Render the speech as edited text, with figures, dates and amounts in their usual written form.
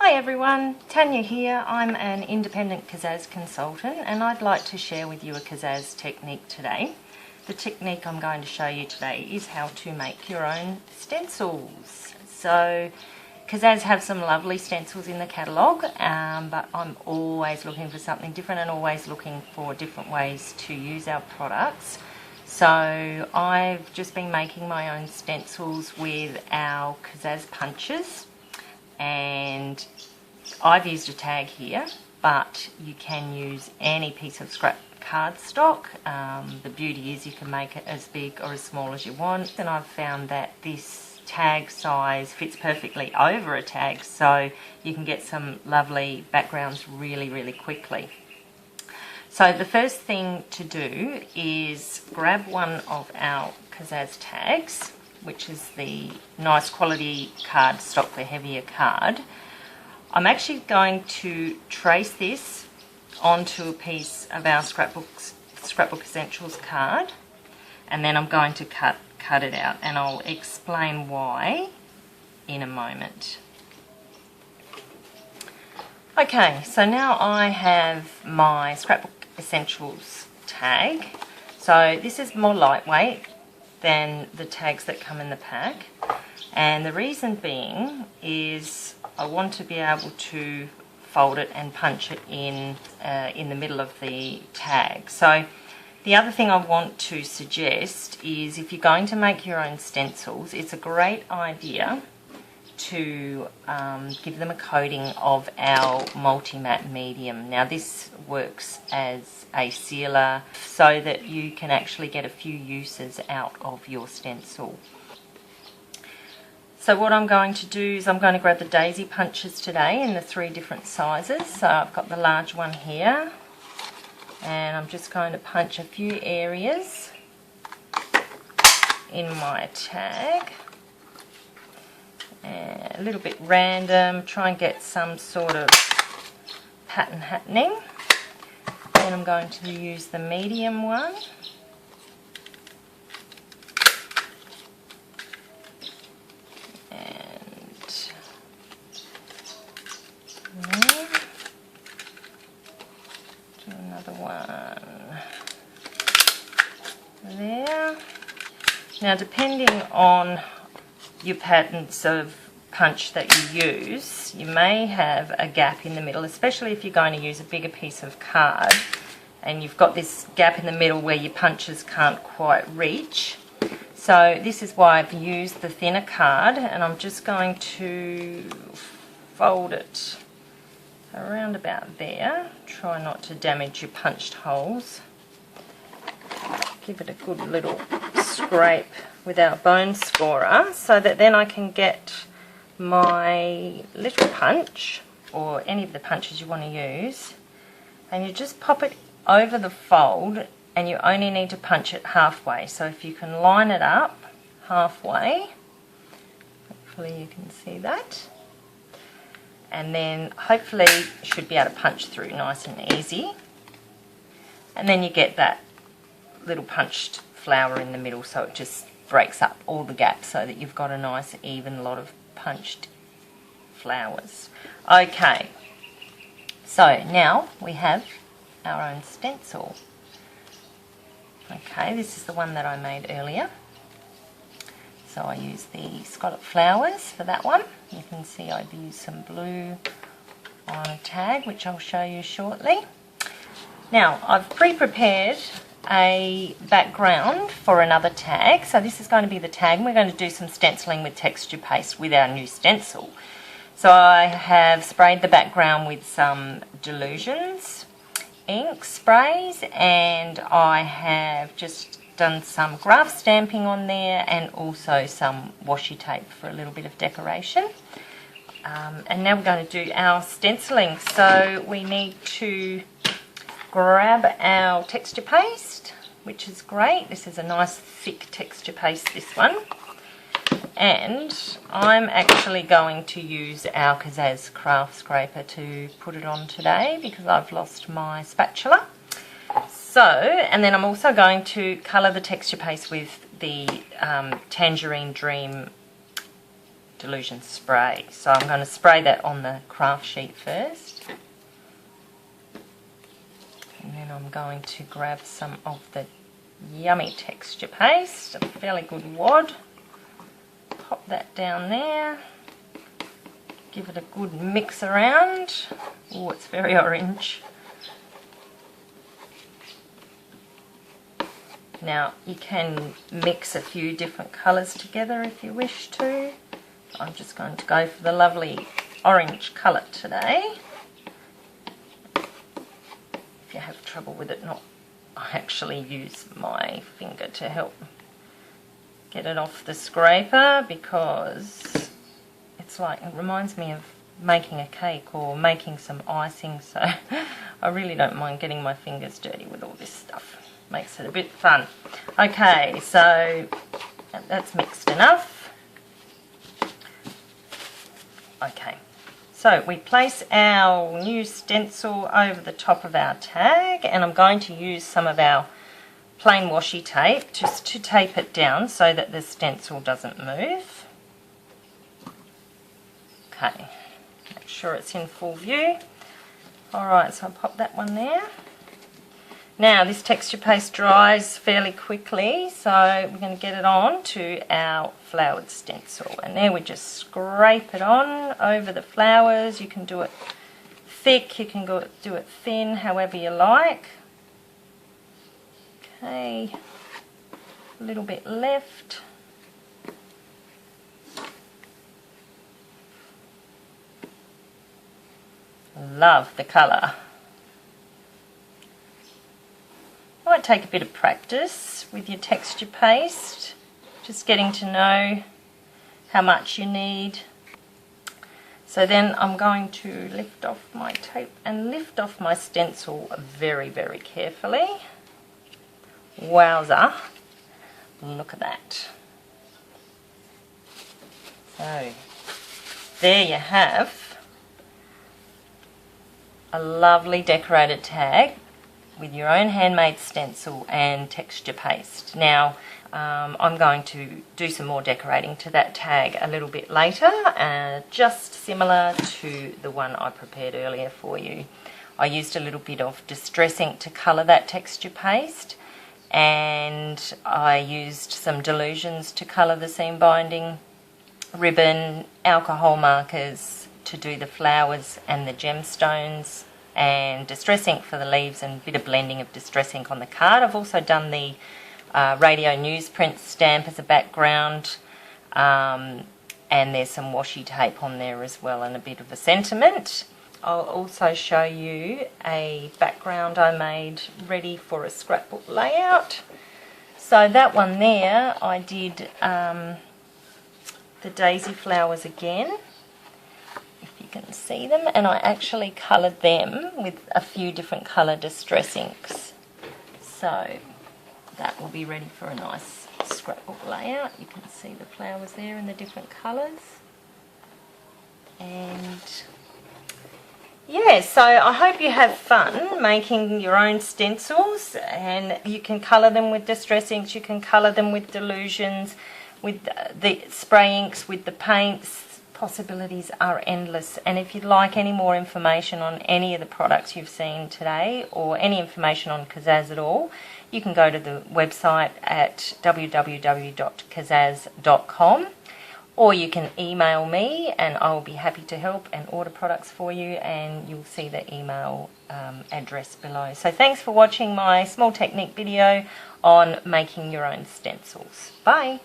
Hi everyone, Tanya here. I'm an independent Kaszazz consultant and I'd like to share with you a Kaszazz technique today. The technique I'm going to show you today is how to make your own stencils. So Kaszazz have some lovely stencils in the catalogue, but I'm always looking for something different and always looking for different ways to use our products. So I've just been making my own stencils with our Kaszazz punches. And I've used a tag here, but you can use any piece of scrap cardstock. The beauty is you can make it as big or as small as you want, and I've found that this tag size fits perfectly over a tag, so you can get some lovely backgrounds really quickly. So the first thing to do is grab one of our Kaszazz tags, which is the nice quality cardstock, the heavier card. I'm actually going to trace this onto a piece of our Scrapbook Essentials card, and then I'm going to cut it out, and I'll explain why in a moment. Okay, so now I have my Scrapbook Essentials tag. So this is more lightweight than the tags that come in the pack, and the reason being is I want to be able to fold it and punch it in the middle of the tag. So the other thing I want to suggest is if you're going to make your own stencils, it's a great idea to give them a coating of our multi-matte medium. Now this works as a sealer so that you can actually get a few uses out of your stencil. So what I'm going to do is I'm going to grab the daisy punches today in the 3 different sizes. So I've got the large one here, and I'm just going to punch a few areas in my tag. A little bit random, try and get some sort of pattern happening. Then I'm going to use the medium one. And do another one there. Now depending on your patterns of punch that you use, you may have a gap in the middle, especially if you're going to use a bigger piece of card and you've got this gap in the middle where your punches can't quite reach. So this is why I've used the thinner card, and I'm just going to fold it around about there. Try not to damage your punched holes. Give it a good little scrape with our bone scorer so that then I can get my little punch, or any of the punches you want to use, and you just pop it over the fold, and you only need to punch it halfway. So if you can line it up halfway, hopefully you can see that, and then hopefully you should be able to punch through nice and easy, and then you get that little punched flower in the middle, so it just breaks up all the gaps so that you've got a nice even lot of punched flowers. Okay, so now we have our own stencil. Okay, this is the one that I made earlier. So I used the scallop flowers for that one. You can see I've used some blue on a tag, which I'll show you shortly. Now I've pre-prepared a background for another tag. So this is going to be the tag, and we're going to do some stenciling with texture paste with our new stencil. So I have sprayed the background with some Dylusions Inks sprays, and I have just done some graph stamping on there and also some washi tape for a little bit of decoration. And now we're going to do our stenciling. So we need to grab our texture paste, which is great. This is a nice thick texture paste, this one. And I'm actually going to use our Kaszazz craft scraper to put it on today because I've lost my spatula. So, and then I'm also going to colour the texture paste with the Tangerine Dream Dylusions spray. So I'm going to spray that on the craft sheet first. And then I'm going to grab some of the yummy texture paste, a fairly good wad. Pop that down there. Give it a good mix around. Oh, it's very orange. Now you can mix a few different colours together if you wish to. I'm just going to go for the lovely orange colour today. If you have trouble with it, I actually use my finger to help get it off the scraper, because it's like, it reminds me of making a cake or making some icing, so I really don't mind getting my fingers dirty with all this stuff. Makes it a bit fun. Okay, so that's mixed enough. Okay, so we place our new stencil over the top of our tag, and I'm going to use some of our plain washi tape just to tape it down so that the stencil doesn't move. Okay, make sure it's in full view. Alright, so I'll pop that one there. Now this texture paste dries fairly quickly, so we're going to get it on to our flowered stencil, and there we just scrape it on over the flowers. You can do it thick, you can do it thin, however you like. Okay, a little bit left. Love the colour. Might take a bit of practice with your texture paste, just getting to know how much you need. So then I'm going to lift off my tape and lift off my stencil very, very carefully. Wowza, look at that. So there you have a lovely decorated tag with your own handmade stencil and texture paste. Now I'm going to do some more decorating to that tag a little bit later, just similar to the one I prepared earlier for you. I used a little bit of distress ink to colour that texture paste, and I used some Dylusions to colour the seam binding, ribbon, alcohol markers to do the flowers and the gemstones, and distress ink for the leaves, and a bit of blending of distress ink on the card. I've also done the radio newsprint stamp as a background, and there's some washi tape on there as well, and a bit of a sentiment. I'll also show you a background I made ready for a scrapbook layout. So that one there, I did the daisy flowers again, if you can see them, and I actually coloured them with a few different colour distress inks. So that will be ready for a nice scrapbook layout. You can see the flowers there in the different colours. And yeah, so I hope you have fun making your own stencils, and you can colour them with distress inks, you can colour them with Dylusions, with the spray inks, with the paints. Possibilities are endless. And if you'd like any more information on any of the products you've seen today, or any information on Kaszazz at all, you can go to the website at www.kaszazz.com, or you can email me and I'll be happy to help and order products for you, and you'll see the email address below. So thanks for watching my small technique video on making your own stencils. Bye!